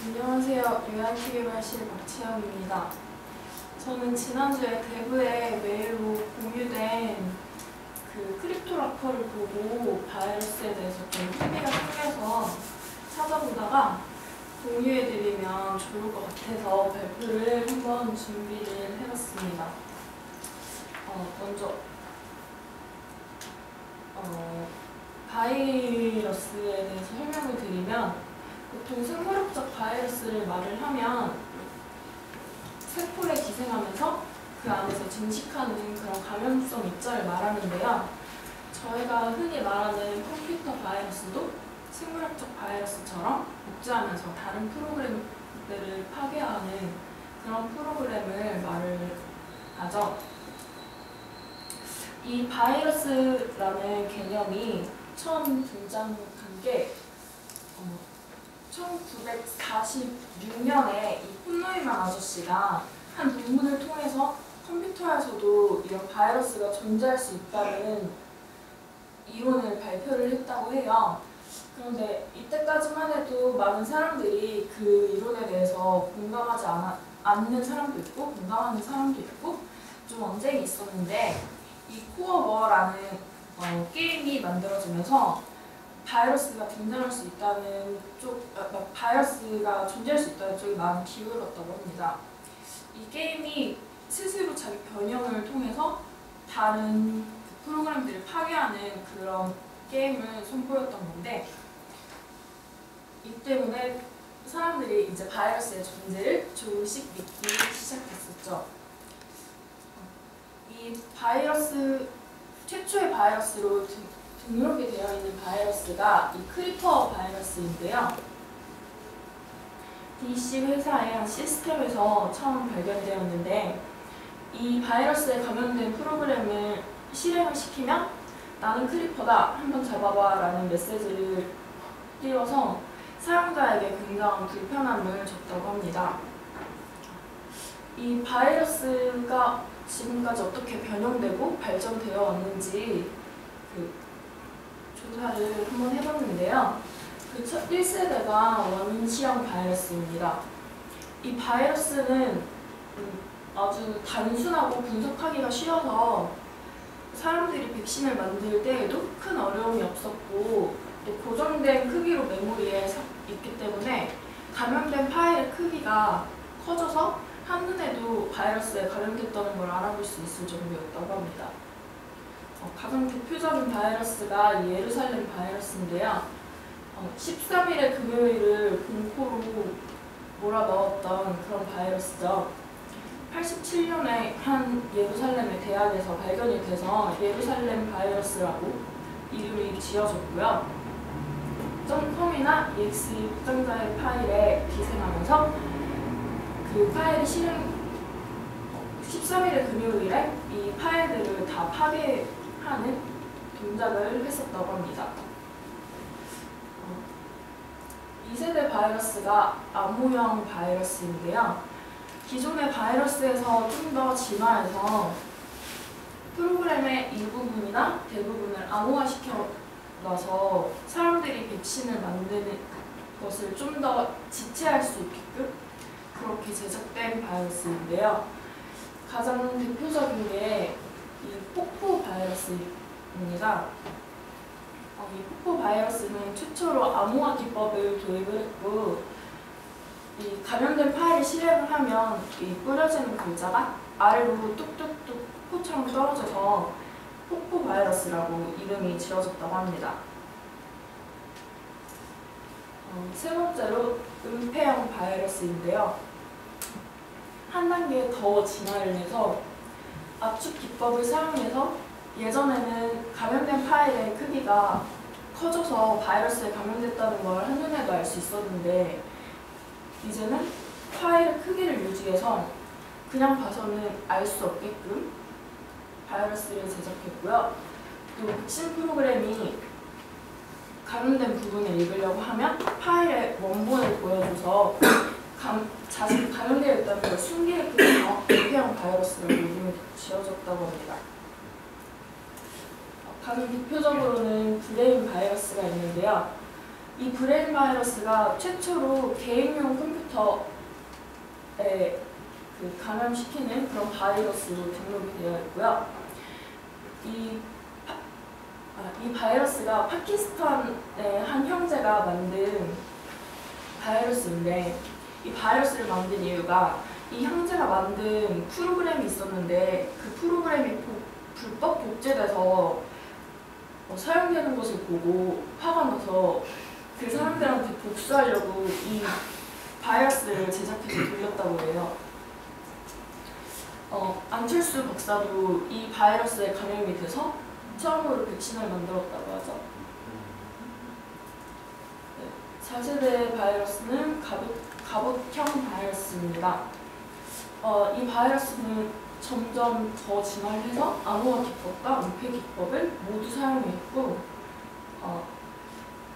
안녕하세요. 요양기계발실 박채영입니다. 저는 지난주에 대부에 메일로 공유된 그 크립토라커를 보고 바이러스에 대해서 좀 흥미가 생겨서 찾아보다가 공유해드리면 좋을 것 같아서 발표를 한번 준비를 해봤습니다. 먼저 바이러스에 대해서 설명을 드리면 보통 생물학적 바이러스를 말을 하면 세포에 기생하면서 그 안에서 증식하는 그런 감염성 입자를 말하는데요. 저희가 흔히 말하는 컴퓨터 바이러스도 생물학적 바이러스처럼 복제하면서 다른 프로그램들을 파괴하는 그런 프로그램을 말을 하죠. 이 바이러스라는 개념이 처음 등장한 게 1946년에 이 폰노이만 아저씨가 한 논문을 통해서 컴퓨터에서도 이런 바이러스가 존재할 수 있다는 이론을 발표를 했다고 해요. 그런데 이때까지만 해도 많은 사람들이 그 이론에 대해서 공감하지 않는 사람도 있고 공감하는 사람도 있고 좀 언쟁이 있었는데 이 코어워라는 게임이 만들어지면서 바이러스가 등장할 수 있다는 바이러스가 존재할 수 있다는 쪽이 많이 기울었다고 합니다. 이 게임이 스스로 자기 변형을 통해서 다른 프로그램들을 파괴하는 그런 게임을 선보였던 건데 이 때문에 사람들이 이제 바이러스의 존재를 조금씩 믿기 시작했었죠. 이 바이러스, 최초의 바이러스로 등록이 되어 있는 바이러스가 이 크리퍼 바이러스인데요. DC 회사의 한 시스템에서 처음 발견되었는데 이 바이러스에 감염된 프로그램을 실행을 시키면 나는 크리퍼다, 한번 잡아봐 라는 메시지를 띄워서 사용자에게 굉장한 불편함을 줬다고 합니다. 이 바이러스가 지금까지 어떻게 변형되고 발전되어 왔는지 조사를 한번 해봤는데요. 그 첫 1세대가 원시형 바이러스입니다. 이 바이러스는 아주 단순하고 분석하기가 쉬워서 사람들이 백신을 만들 때에도 큰 어려움이 없었고 또 고정된 크기로 메모리에 있기 때문에 감염된 파일의 크기가 커져서 한눈에도 바이러스에 감염됐다는 걸 알아볼 수 있을 정도였다고 합니다. 가장 대표적인 바이러스가 이 예루살렘 바이러스인데요. 13일의 금요일을 공포로 몰아넣었던 그런 바이러스죠. 87년에 한 예루살렘의 대학에서 발견이 돼서 예루살렘 바이러스라고 이름이 지어졌고요. .com이나 exe 확장자의 파일에 기생하면서 그 파일이 13일의 금요일에 이 파일들을 다 파괴하는 동작을 했었다고 합니다. 2세대 바이러스가 암호형 바이러스인데요. 기존의 바이러스에서 좀 더 진화해서 프로그램의 일부분이나 대부분을 암호화시켜놔서 사람들이 백신을 만드는 것을 좀 더 지체할 수 있게끔 그렇게 제작된 바이러스인데요. 가장 대표적인 게 이 폭포 바이러스입니다. 이 폭포 바이러스는 최초로 암호화 기법을 도입을 했고 이 감염된 파일을 실행을 하면 이 뿌려지는 글자가 아래로 뚝뚝뚝 폭포처럼 떨어져서 폭포 바이러스라고 이름이 지어졌다고 합니다. 세 번째로 은폐형 바이러스인데요. 한 단계 더 진화를 해서 압축 기법을 사용해서 예전에는 감염된 파일의 크기가 커져서 바이러스에 감염됐다는 걸 한눈에도 알 수 있었는데 이제는 파일의 크기를 유지해서 그냥 봐서는 알 수 없게끔 바이러스를 제작했고요. 또 백신 프로그램이 감염된 부분을 읽으려고 하면 파일의 원본을 보여줘서 자신이 감염되어 있다는 걸 숨기게끔 은폐형 바이러스라고 이름이 지어졌다고 합니다. 가장 대표적으로는 브레인 바이러스가 있는데요. 이 브레인 바이러스가 최초로 개인용 컴퓨터에 감염시키는 그런 바이러스로 등록이 되어 있고요. 이 바이러스가 파키스탄의 한 형제가 만든 바이러스인데, 이 바이러스를 만든 이유가 이 형제가 만든 프로그램이 있었는데 그 프로그램이 불법 복제돼서 사용되는 것을 보고 화가 나서 그 사람들한테 복수하려고 이 바이러스를 제작해서 돌렸다고 해요. 안철수 박사도 이 바이러스에 감염이 돼서 처음으로 백신을 만들었다고 하죠. 4세대 바이러스는 갑옷형 바이러스입니다. 이 바이러스는 점점 더 진화를 해서 암호화 기법과 은폐 기법을 모두 사용했고,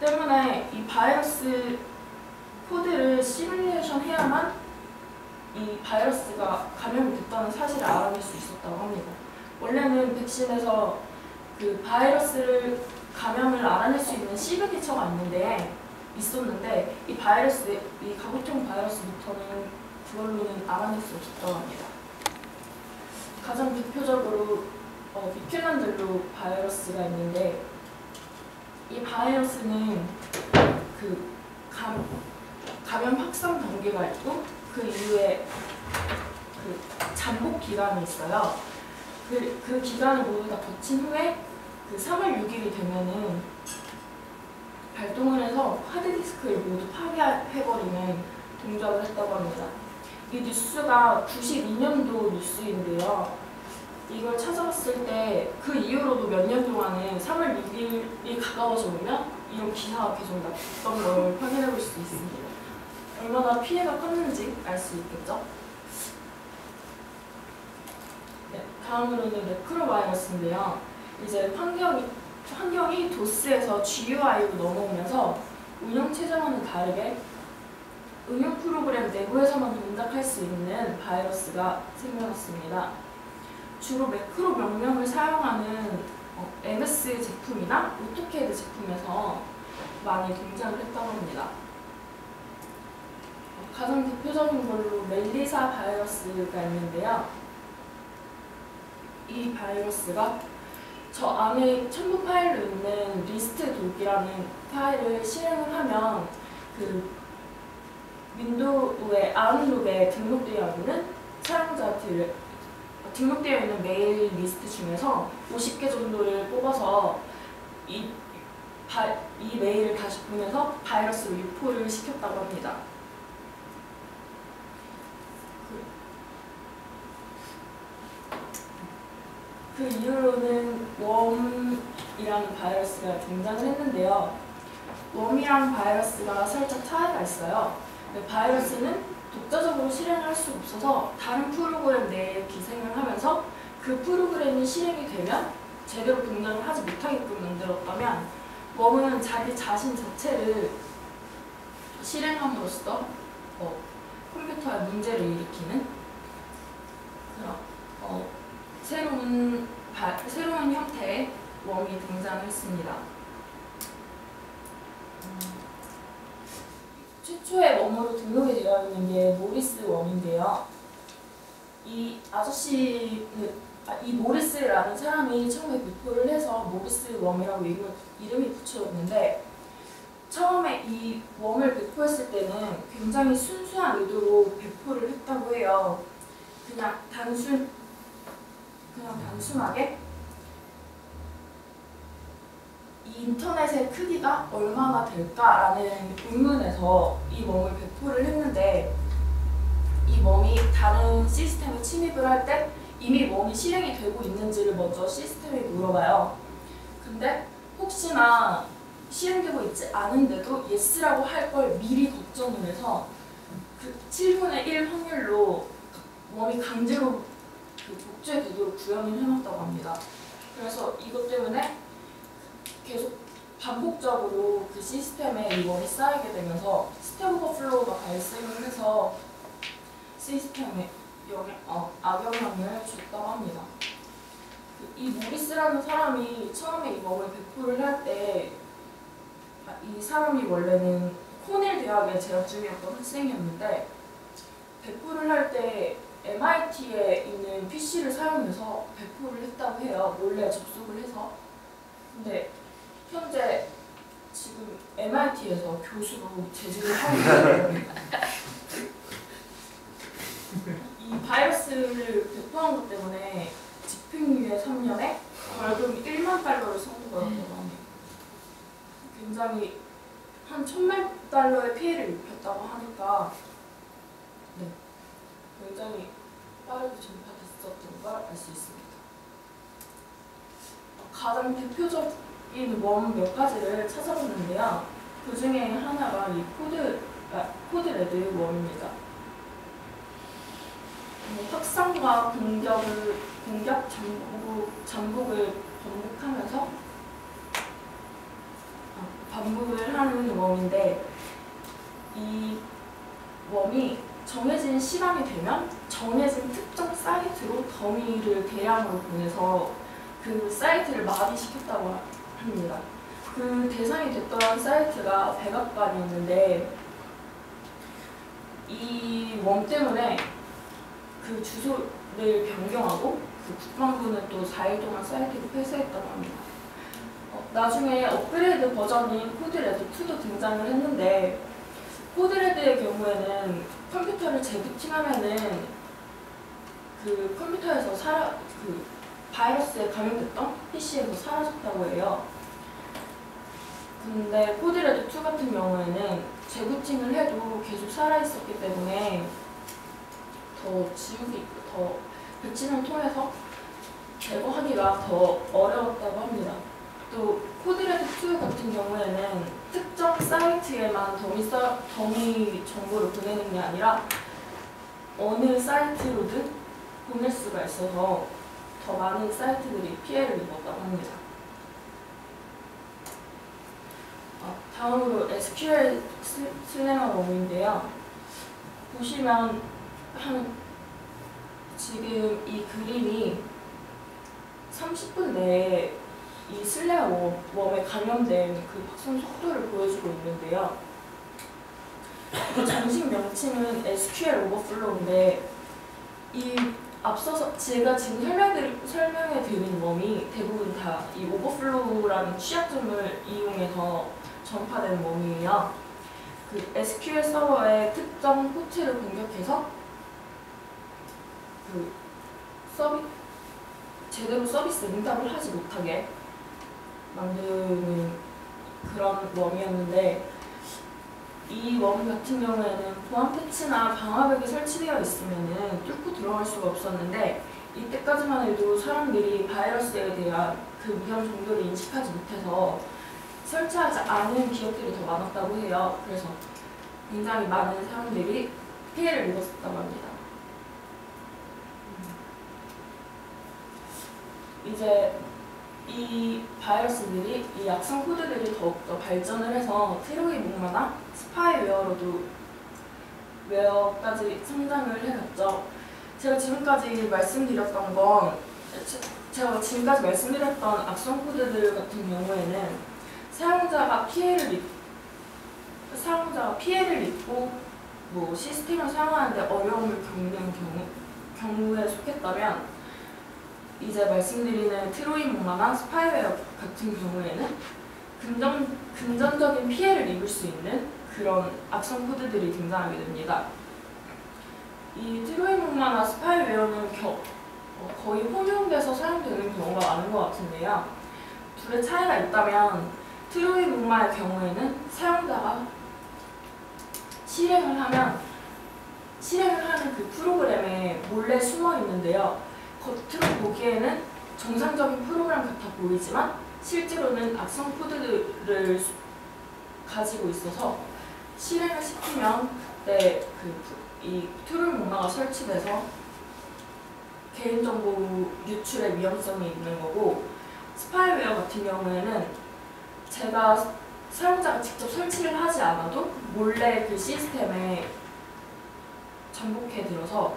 때문에 이 바이러스 코드를 시뮬레이션 해야만 이 바이러스가 감염이 됐다는 사실을 알아낼 수 있었다고 합니다. 원래는 백신에서 그 바이러스를 감염을 알아낼 수 있는 시그니처가 있었는데 이 갑옷형 바이러스부터는 그걸로는 알아낼 수 없었다고 합니다. 가장 대표적으로 비큐넌 바이러스가 있는데, 이 바이러스는 그 감염 확산 단계가 있고 그 이후에 그 잠복 기간이 있어요. 그 기간을 모두 다 거친 후에 그 3월 6일이 되면은 발동을 해서 하드디스크를 모두 파괴해버리는 동작을 했다고 합니다. 이 뉴스가 92년도 뉴스인데요. 이걸 찾아봤을 때 그 이후로도 몇 년 동안은 3월 6일이 가까워져 오면 이런 기사가 계속 났던 걸 확인해 볼 수 있습니다. 얼마나 피해가 컸는지 알 수 있겠죠? 네, 다음으로는 매크로바이러스인데요. 이제 환경이 도스에서 GUI로 넘어오면서 운영 체제와는 다르게 응용 프로그램 내부에서만 동작할 수 있는 바이러스가 생겨났습니다. 주로 매크로 명령을 사용하는 MS 제품이나 오토캐드 제품에서 많이 등장을 했다고 합니다. 가장 대표적인 걸로 멜리사 바이러스가 있는데요. 이 바이러스가 저 안에 첨부 파일로 있는 리스트 독이라는 파일을 실행을 하면 그 윈도우의 아웃룩에 등록되어 있는 메일 리스트 중에서 50개 정도를 뽑아서 이 메일을 다시 보내서 바이러스로 유포를 시켰다고 합니다. 그 이후로는 웜이라는 바이러스가 등장을 했는데요. 웜이랑 바이러스가 살짝 차이가 있어요. 바이러스는 독자적으로 실행할 수 없어서 다른 프로그램 내에 기생을 하면서 그 프로그램이 실행이 되면 제대로 동작을 하지 못하게끔 만들었다면, 웜은 자기 자신 자체를 실행함으로써 컴퓨터에 문제를 일으키는 그런 새로운 형태의 웜이 등장했습니다. 최초의 웜으로 등록이 되어 있는 게 모리스 웜인데요. 이 모리스라는 사람이 처음에 배포를 해서 모리스 웜이라고 이름이 붙여졌는데, 처음에 이 웜을 배포했을 때는 굉장히 순수한 의도로 배포를 했다고 해요. 그냥 단순하게 이 인터넷의 크기가 얼마나 될까라는 의문에서 이 웜을 배포를 했는데, 이 웜이 다른 시스템에 침입을 할 때 이미 웜이 실행이 되고 있는지를 먼저 시스템에 물어봐요. 근데 혹시나 실행되고 있지 않은데도 yes라고 할 걸 미리 걱정을 해서 그 7분의 1 확률로 웜이 강제로 그 복제 구도로 구현을 해놨다고 합니다. 그래서 이것 때문에 계속 반복적으로 그 시스템에 이 웜이 쌓이게 되면서 스텝 오버플로우가 발생을 해서 시스템에 악영향을 줬다고 합니다. 이 모리스라는 사람이 처음에 이 웜을 배포를 할 때 이 사람이 원래는 코넬 대학에 재학 중이었던 학생이었는데 배포를 할 때 MIT에 있는 PC를 사용해서 배포를 했다고 해요. 몰래 접속을 해서. 근데 현재 지금 MIT에서 교수로 재직을 하고 있어요. 이 바이러스를 배포한 것 때문에 집행유예 3년에 벌금 1만 달러를 선고받았다고 합니다. 굉장히 한 1,000만 달러의 피해를 입혔다고 하니까 네, 굉장히 빠르게 전파됐었던 걸 알 수 있습니다. 가장 대표적인 웜 몇 가지를 찾아봤는데요. 그 중에 하나가 이 코드레드 웜입니다. 확산과 공격 잠복을 반복을 하는 웜인데 이 웜이 정해진 시간이 되면 정해진 특정 사이트로 더미를 대량으로 보내서 그 사이트를 마비시켰다고 합니다. 그 대상이 됐던 사이트가 백악관이었는데 이 웜 때문에 그 주소를 변경하고 그 국방부는 또 4일 동안 사이트를 폐쇄했다고 합니다. 나중에 업그레이드 버전인 코드레드2도 등장을 했는데 코드레드의 경우에는 컴퓨터를 재부팅하면은 그 컴퓨터에서 그 바이러스에 감염됐던 PC에서 사라졌다고 해요. 근데 코드레드2 같은 경우에는 재부팅을 해도 계속 살아있었기 때문에 더 배치를 통해서 제거하기가 더 어려웠다고 합니다. 또 코드레드2 같은 경우에는 특정 사이트에만 더미 정보를 보내는 게 아니라 어느 사이트로든 보낼 수가 있어서 더 많은 사이트들이 피해를 입었다고 합니다. 다음으로 SQL 슬래머 웜인데요. 보시면 지금 이 그림이 30분 내에 이 슬래머 웜에 감염된 그 확산 속도를 보여주고 있는데요. 정식 명칭은 SQL 오버플로우인데 이 앞서서 제가 지금 설명해 드린 웜이 대부분 다 이 오버플로우라는 취약점을 이용해서 전파된 웜이에요. 그 SQL 서버의 특정 포트를 공격해서 그 제대로 서비스 응답을 하지 못하게 만드는 그런 웜이었는데 이 웜 같은 경우에는 보안 패치나 방화벽이 설치되어 있으면 뚫고 들어갈 수가 없었는데 이때까지만 해도 사람들이 바이러스에 대한 그 위험 정도를 인식하지 못해서 설치하지 않은 기업들이 더 많았다고 해요. 그래서 굉장히 많은 사람들이 피해를 입었다고 합니다. 이제 이 바이러스들이, 이 악성 코드들이 더욱더 발전을 해서 테러의 목마나 스파이웨어로도 웨어까지 성장을 해갔죠. 제가 지금까지 말씀드렸던 악성 코드들 같은 경우에는 사용자가 피해를 입고 뭐 시스템을 사용하는데 어려움을 겪는 경우에 속했다면 이제 말씀드리는 트로이 목마나 스파이웨어 같은 경우에는 금전적인 피해를 입을 수 있는 그런 악성 코드들이 등장하게 됩니다. 이 트로이 목마나 스파이웨어는 거의 혼용돼서 사용되는 경우가 많은 것 같은데요. 둘의 차이가 있다면 트로이 목마의 경우에는 사용자가 실행을 하는 그 프로그램에 몰래 숨어 있는데요. 겉으로 보기에는 정상적인 프로그램 같아 보이지만 실제로는 악성 코드를 가지고 있어서 실행을 시키면 그때 이 트로이 목마가 설치돼서 개인정보 유출의 위험성이 있는 거고, 스파이웨어 같은 경우에는 사용자가 직접 설치를 하지 않아도 몰래 그 시스템에 잠복해 들어서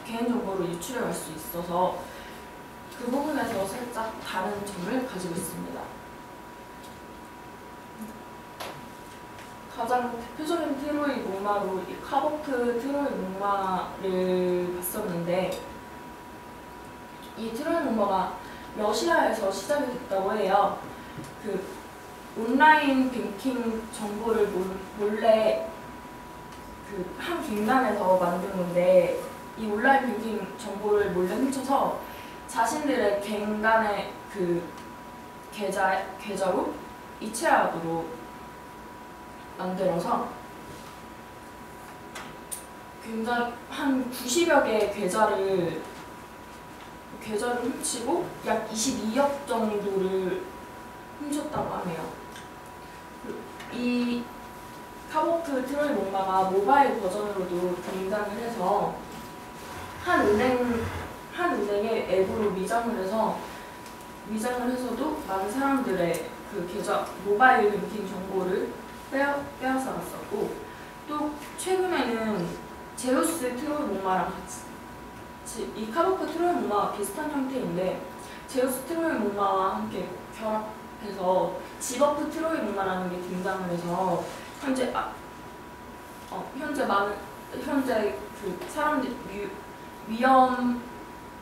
개인정보를 유출해 갈 수 있어서 그 부분에서 살짝 다른 점을 가지고 있습니다. 가장 대표적인 트로이 목마로 이 카버크 트로이 목마를 봤었는데, 이 트로이 목마가 러시아에서 시작이 됐다고 해요. 그 온라인 뱅킹 정보를 몰래 그 한 갱단에서 만든 건데, 이 온라인 뱅킹 정보를 몰래 훔쳐서 자신들의 갱단의 그 계좌로 이체하도록 만들어서 굉장히 한 90여 개의 계좌를 훔치고 약 22억 정도를 훔쳤다고 하네요. 이 카버크 트로이 목마가 모바일 버전으로도 등장을 해서 한 은행의 앱으로 위장을 해서도 많은 사람들의 그 계좌 모바일 뱅킹 정보를 빼앗아갔었고, 또 최근에는 제우스 트로이 목마랑 같이 이 카버크 트로이 목마가 비슷한 형태인데, 제우스 트로이 목마와 함께 결합해서 지버프 트로이 목마라는 게 등장을 해서 현재 그 사람들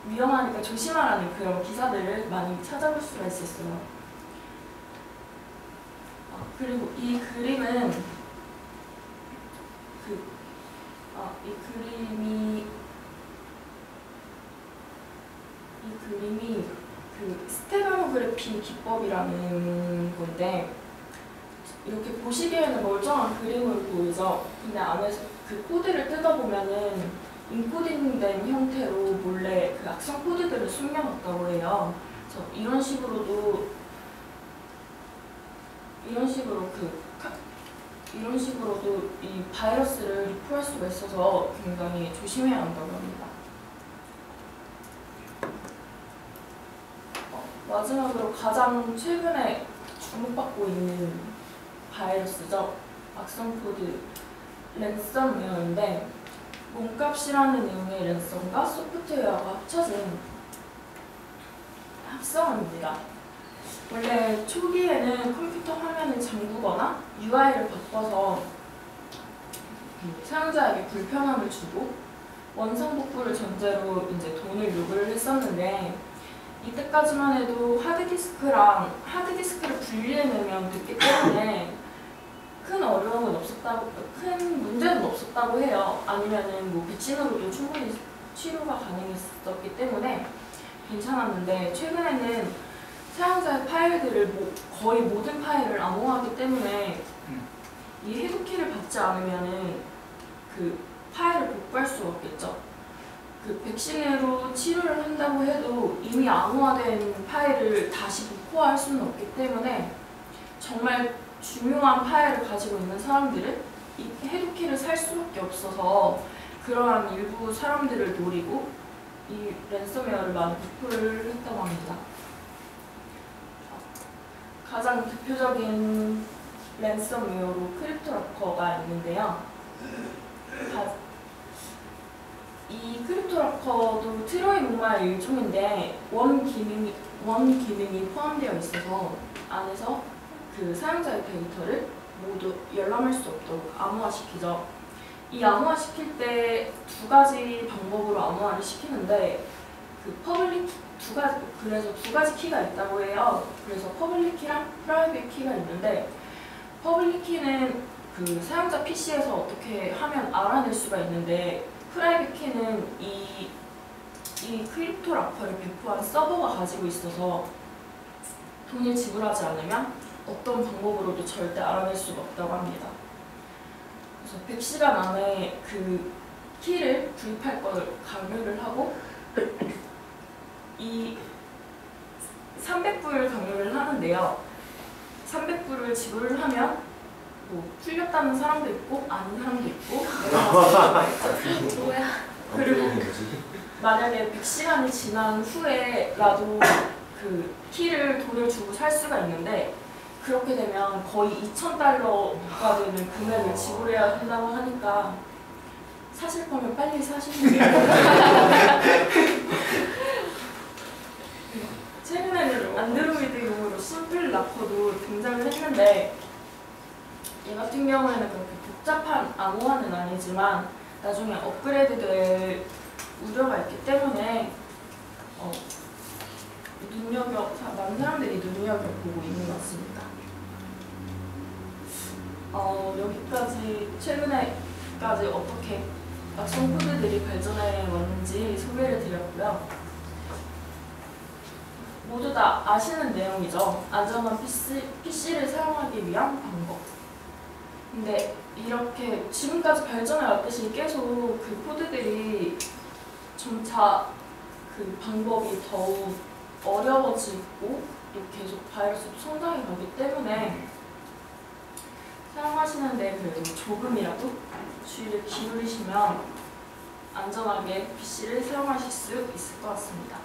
위험하니까 조심하라는 그런 기사들을 많이 찾아볼 수가 있었어요. 그리고 이 그림은 이 그림이 그 스테가노그래피 기법이라는 건데, 이렇게 보시기에는 멀쩡한 그림으로 보이죠? 근데 안에서 그 코드를 뜯어보면은 인코딩된 형태로 몰래 그 악성 코드들을 숨겨놨다고 해요. 그래서 이런 식으로도 이 바이러스를 리포할 수가 있어서 굉장히 조심해야 한다고 합니다. 마지막으로 가장 최근에 주목받고 있는 바이러스죠. 악성 코드 랜섬웨어인데, 몸값이라는 내용의 랜섬과 소프트웨어가 합성입니다. 원래 초기에는 컴퓨터 화면을 잠그거나 UI를 바꿔서 사용자에게 불편함을 주고 원상복구를 전제로 이제 돈을 요구를 했었는데, 이때까지만 해도 하드디스크를 분리해내면 됐기 때문에 큰 문제는 없었다고 해요. 아니면은 뭐 배신으로도 충분히 치료가 가능했었기 때문에 괜찮았는데, 최근에는 사용자의 파일들을 거의 모든 파일을 암호화하기 때문에 이 해독키를 받지 않으면은 그 파일을 복구할 수가 없겠죠. 그 백신으로 치료를 한다고 해도 이미 암호화된 파일을 다시 복구할 수는 없기 때문에 정말 중요한 파일을 가지고 있는 사람들은 이 해독키를 살 수밖에 없어서 그러한 일부 사람들을 노리고 이 랜섬웨어를 많이 유포를 했다고 합니다. 가장 대표적인 랜섬웨어로 크립토라커가 있는데요. 이 크립토라커도 트로이 목마의 일종인데 원 기능이 포함되어 있어서 안에서 그 사용자의 데이터를 모두 열람할 수 없도록 암호화시키죠. 이 암호화시킬 때 두 가지 방법으로 암호화를 시키는데, 그래서 두 가지 키가 있다고 해요. 그래서 퍼블릭 키랑 프라이빗 키가 있는데, 퍼블릭 키는 그 사용자 PC에서 어떻게 하면 알아낼 수가 있는데, 프라이빗 키는 이 크립토라커를 배포한 서버가 가지고 있어서 돈을 지불하지 않으면 어떤 방법으로도 절대 알아낼 수가 없다고 합니다. 그래서 100시간 안에 그 키를 구입할 걸 강요를 하고, 이 300불 강요를 하는데요. 300불을 지불을 하면 뭐 풀렸다는 사람도 있고 아닌 사람도 있고 뭐야? 그리고 만약에 100시간이 지난 후에라도 그 키를 돈을 주고 살 수가 있는데, 그렇게 되면 거의 $2,000가 되는 금액을 지불해야 한다고 하니까 사실 거면 빨리 사시는 게 최근에는 안드로이드용으로 심플 락커도 등장을 했는데, 얘 같은 경우에는 그렇게 복잡한 암호화는 아니지만 나중에 업그레이드될 우려가 있기 때문에 많은 사람들이 눈여겨보고 있는 것 같습니다. 여기까지 최근에까지 어떻게 악성 코드들이 발전해 왔는지 소개를 드렸고요. 모두 다 아시는 내용이죠. 안전한 PC를 사용하기 위한 방법. 근데 이렇게 지금까지 발전해 왔듯이 계속 그 코드들이 점차 그 방법이 더욱 어려워지고 또 계속 바이러스도 성장해 가기 때문에 사용하시는데 그래도 조금이라도 주의를 기울이시면 안전하게 PC를 사용하실 수 있을 것 같습니다.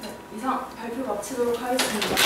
네, 이상 발표 마치도록 하겠습니다.